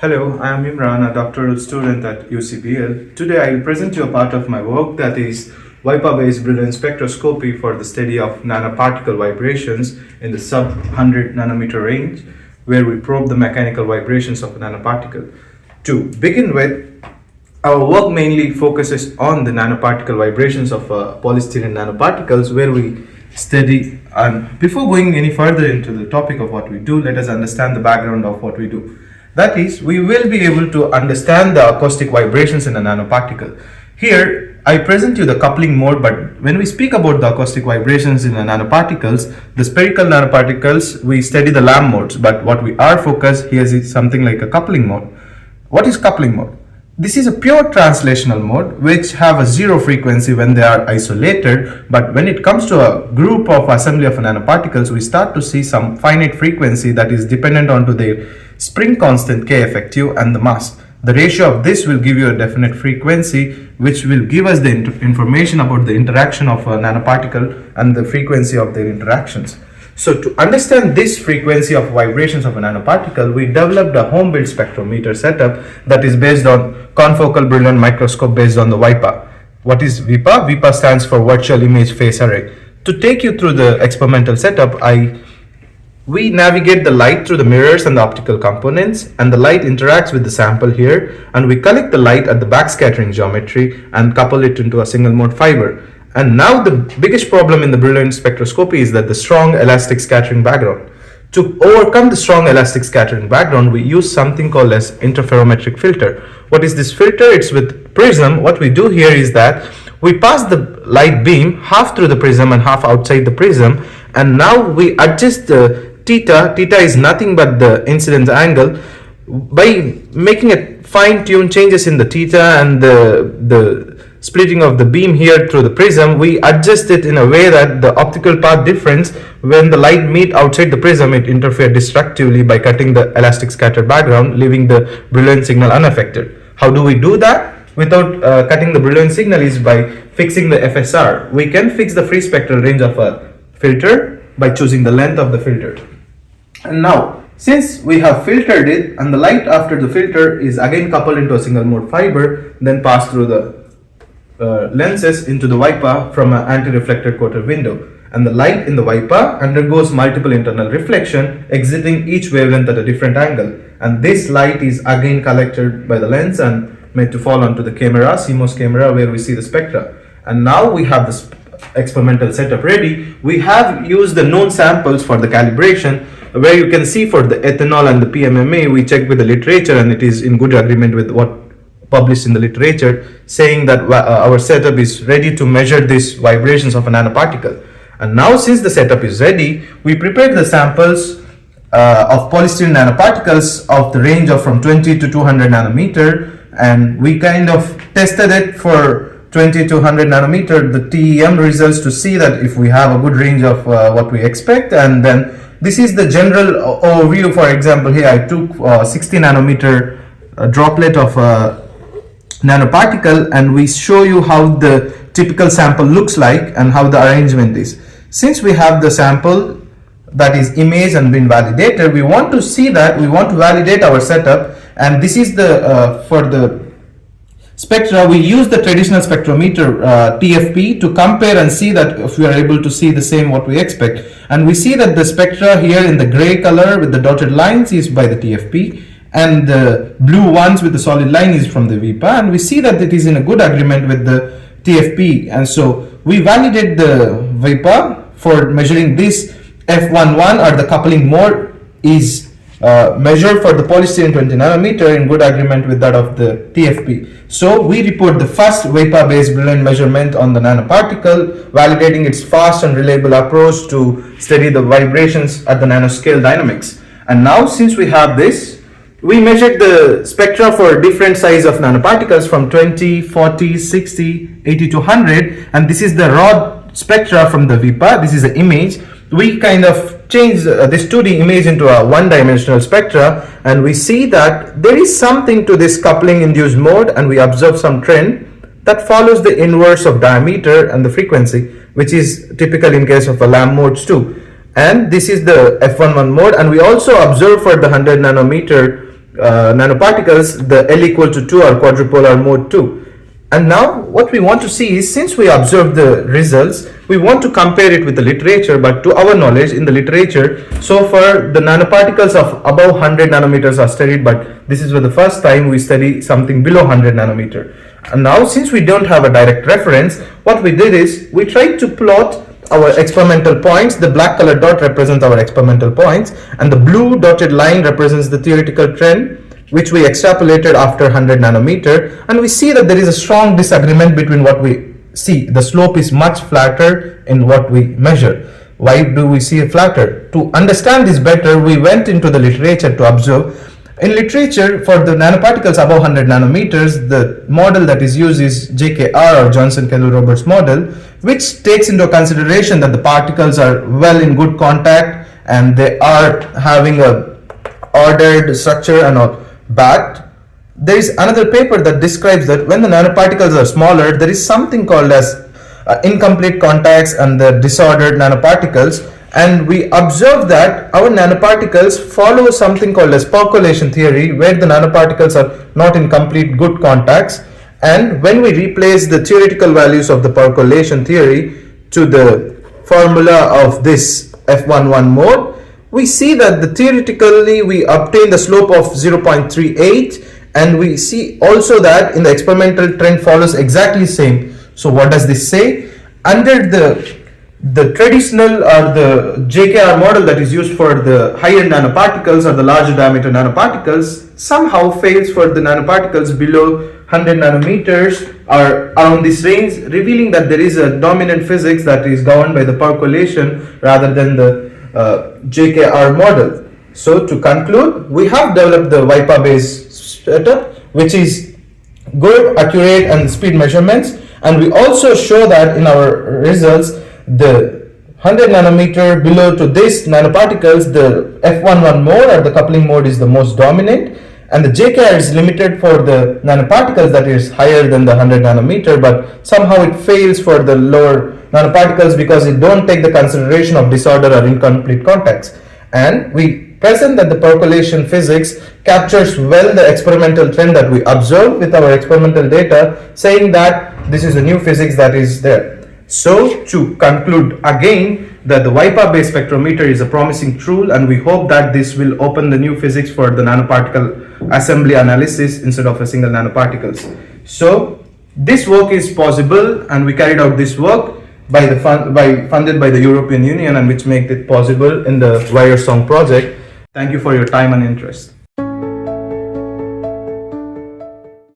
Hello, I am Imran, a doctoral student at UCBL. Today I will present you a part of my work that is VIPA-based Brillouin spectroscopy for the study of nanoparticle vibrations in the sub-100 nanometer range, where we probe the mechanical vibrations of a nanoparticle. To begin with, our work mainly focuses on the nanoparticle vibrations of polystyrene nanoparticles, where we study. And before going any further into the topic of what we do, let us understand the background of what we do. That is, we will be able to understand the acoustic vibrations in a nanoparticle. Here, I present you the coupling mode, but when we speak about the acoustic vibrations in the nanoparticles, the spherical nanoparticles, we study the LAM modes, but what we are focused here is something like a coupling mode. What is coupling mode? This is a pure translational mode which have a zero frequency when they are isolated, but when it comes to a group of assembly of nanoparticles, we start to see some finite frequency that is dependent onto their spring constant K effective and the mass. The ratio of this will give you a definite frequency which will give us the information about the interaction of a nanoparticle and the frequency of their interactions. So to understand this frequency of vibrations of a nanoparticle, we developed a home-built spectrometer setup that is based on confocal Brillouin microscope based on the VIPA. What is VIPA? VIPA stands for Virtual Image Phase Array. To take you through the experimental setup, we navigate the light through the mirrors and the optical components, and the light interacts with the sample here, and we collect the light at the backscattering geometry and couple it into a single mode fiber. And now the biggest problem in the Brillouin spectroscopy is that the strong elastic scattering background. To overcome the strong elastic scattering background, we use something called as interferometric filter. What is this filter? It's with prism. What we do here is that we pass the light beam half through the prism and half outside the prism, and now we adjust the theta. Theta is nothing but the incidence angle. By making a fine-tuned changes in the theta and the splitting of the beam here through the prism, we adjust it in a way that the optical path difference, when the light meet outside the prism, it interferes destructively by cutting the elastic scatter background, leaving the Brillouin signal unaffected. How do we do that without cutting the Brillouin signal? Is by fixing the FSR. We can fix the free spectral range of a filter by choosing the length of the filter. And now, since we have filtered it, and the light after the filter is again coupled into a single mode fiber, then pass through the lenses into the VIPA from an anti-reflector coated window, and the light in the VIPA undergoes multiple internal reflection, exiting each wavelength at a different angle, and this light is again collected by the lens and made to fall onto the camera, CMOS camera, where we see the spectra. And now we have this experimental setup ready. We have used the known samples for the calibration, where you can see for the ethanol and the PMMA, we checked with the literature and it is in good agreement with what published in the literature, saying that our setup is ready to measure these vibrations of a nanoparticle. And now, since the setup is ready, we prepared the samples of polystyrene nanoparticles of the range of from 20 to 200 nanometer, and we kind of tested it for 20 to 100 nanometer, the TEM results, to see that if we have a good range of what we expect. And then this is the general overview. For example, here I took 60 nanometer droplet of nanoparticle, and we show you how the typical sample looks like and how the arrangement is. Since we have the sample that is imaged and been validated, we want to see that, we want to validate our setup, and this is the for the spectra, we use the traditional spectrometer TFP to compare and see that if we are able to see the same what we expect. And we see that the spectra here in the gray color with the dotted lines is by the TFP, and the blue ones with the solid line is from the VIPA, and we see that it is in a good agreement with the TFP. And so we validate the VIPA for measuring this F11, or the coupling mode is measured for the polystyrene 20 nanometer in good agreement with that of the TFP. So we report the first VIPA-based Brillouin measurement on the nanoparticle, validating its fast and reliable approach to study the vibrations at the nanoscale dynamics. And now, since we have this, we measured the spectra for different size of nanoparticles from 20, 40, 60, 80 to 100, and this is the raw spectra from the VIPA. This is the image. We kind of change this 2D image into a one-dimensional spectra, and we see that there is something to this coupling induced mode, and we observe some trend that follows the inverse of diameter and the frequency, which is typical in case of a LAM modes too. And this is the F11 mode, and we also observe for the 100 nanometer nanoparticles, the L equal to 2 or quadrupolar mode 2. And now what we want to see is, since we observed the results, we want to compare it with the literature. But to our knowledge, in the literature, so far the nanoparticles of above 100 nanometers are studied, but this is for the first time we study something below 100 nanometer. And now, since we don't have a direct reference, what we did is we tried to plot our experimental points. The black colored dot represents our experimental points, and the blue dotted line represents the theoretical trend which we extrapolated after 100 nanometer, and we see that there is a strong disagreement between what we see. The slope is much flatter in what we measure. Why do we see it flatter? To understand this better, we went into the literature to observe. In literature, for the nanoparticles above 100 nanometers, the model that is used is JKR, or Johnson-Kelly-Roberts model, which takes into consideration that the particles are well in good contact and they are having a ordered structure and all. But there is another paper that describes that when the nanoparticles are smaller, there is something called as incomplete contacts and the disordered nanoparticles. And we observe that our nanoparticles follow something called as percolation theory, where the nanoparticles are not in complete good contacts. And when we replace the theoretical values of the percolation theory to the formula of this F11 mode, we see that theoretically we obtain the slope of 0.38, and we see also that in the experimental trend follows exactly same. So what does this say? Under the traditional or the JKR model that is used for the higher nanoparticles or the larger diameter nanoparticles somehow fails for the nanoparticles below 100 nanometers or around this range, revealing that there is a dominant physics that is governed by the percolation rather than the JKR model. So to conclude, we have developed the VIPA-based setup, which is good, accurate and speed measurements, and we also show that in our results the 100 nanometer below to this nanoparticles, the F11 mode or the coupling mode is the most dominant, and the JKR is limited for the nanoparticles that is higher than the 100 nanometer, but somehow it fails for the lower nanoparticles because it don't take the consideration of disorder or incomplete contacts. And we present that the percolation physics captures well the experimental trend that we observe with our experimental data, saying that this is a new physics that is there. So to conclude again, that the VIPA-based spectrometer is a promising tool, and we hope that this will open the new physics for the nanoparticle assembly analysis instead of a single nanoparticles. So this work is possible, and we carried out this work funded by the European Union, and which made it possible in the VIRUSong project. Thank you for your time and interest.